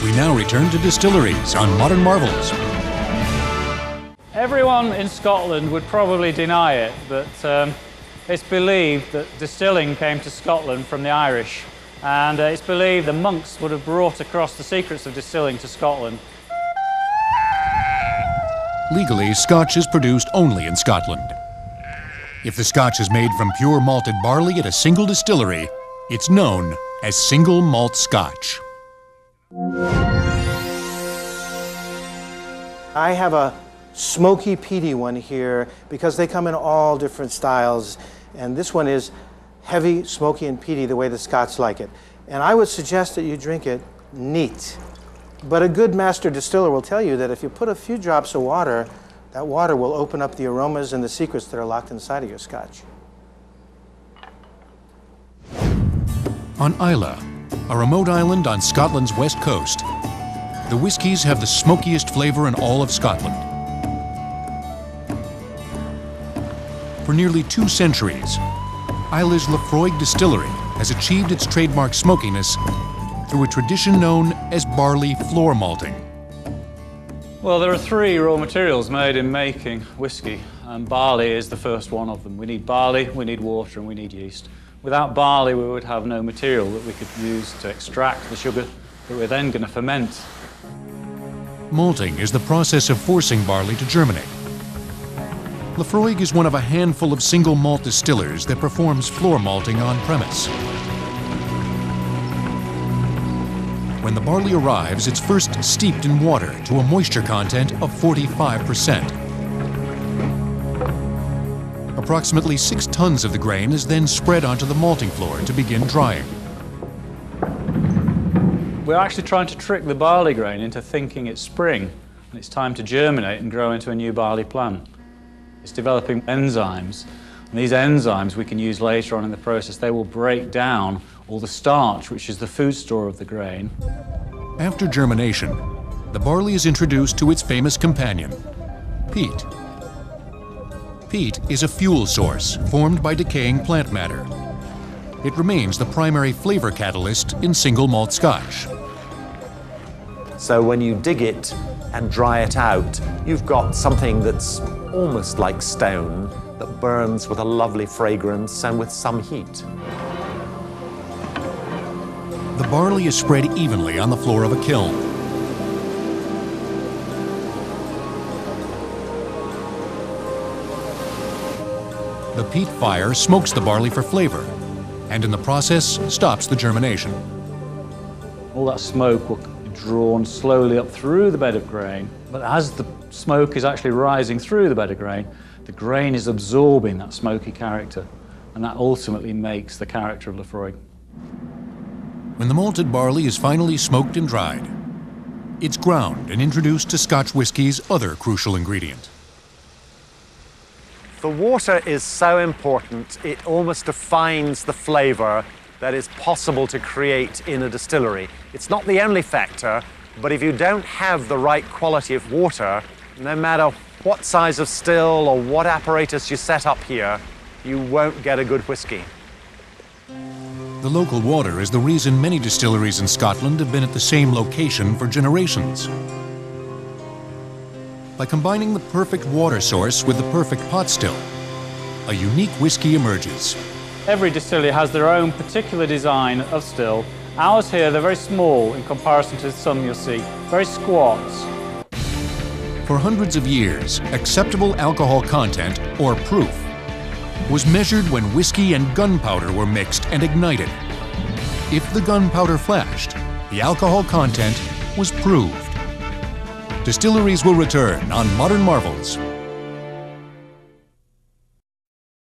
We now return to distilleries on Modern Marvels. Everyone in Scotland would probably deny it, but it's believed that distilling came to Scotland from the Irish, and it's believed the monks would have brought across the secrets of distilling to Scotland. Legally, Scotch is produced only in Scotland. If the Scotch is made from pure malted barley at a single distillery, it's known as single malt Scotch. I have a smoky, peaty one here because they come in all different styles, and this one is heavy, smoky, and peaty the way the Scots like it. And I would suggest that you drink it neat. But a good master distiller will tell you that if you put a few drops of water, that water will open up the aromas and the secrets that are locked inside of your Scotch. On Islay, a remote island on Scotland's west coast, the whiskies have the smokiest flavor in all of Scotland. For nearly 2 centuries, Islay's Laphroaig distillery has achieved its trademark smokiness through a tradition known as barley floor malting. Well, there are 3 raw materials made in making whiskey, and barley is the first one of them. We need barley, we need water, and we need yeast. Without barley, we would have no material that we could use to extract the sugar that we're then going to ferment. Malting is the process of forcing barley to germinate. Laphroaig is one of a handful of single malt distillers that performs floor malting on premise. When the barley arrives, it's first steeped in water to a moisture content of 45%. Approximately 6 tons of the grain is then spread onto the malting floor to begin drying. We're actually trying to trick the barley grain into thinking it's spring and it's time to germinate and grow into a new barley plant. It's developing enzymes, and these enzymes we can use later on in the process. They will break down all the starch, which is the food store of the grain. After germination, the barley is introduced to its famous companion, peat. Peat is a fuel source formed by decaying plant matter. It remains the primary flavor catalyst in single malt Scotch. So when you dig it and dry it out, you've got something that's almost like stone that burns with a lovely fragrance and with some heat. The barley is spread evenly on the floor of a kiln. The peat fire smokes the barley for flavor, and in the process stops the germination. All that smoke will be drawn slowly up through the bed of grain, but as the smoke is actually rising through the bed of grain, the grain is absorbing that smoky character, and that ultimately makes the character of Laphroaig. When the malted barley is finally smoked and dried, it's ground and introduced to Scotch whisky's other crucial ingredient. The water is so important, it almost defines the flavor that is possible to create in a distillery. It's not the only factor, but if you don't have the right quality of water, no matter what size of still or what apparatus you set up here, you won't get a good whiskey. The local water is the reason many distilleries in Scotland have been at the same location for generations. By combining the perfect water source with the perfect pot still, a unique whiskey emerges. Every distillery has their own particular design of still. Ours here, they're very small in comparison to some you'll see, very squat. For hundreds of years, acceptable alcohol content, or proof, was measured when whiskey and gunpowder were mixed and ignited. If the gunpowder flashed, the alcohol content was proved. Distilleries will return on Modern Marvels.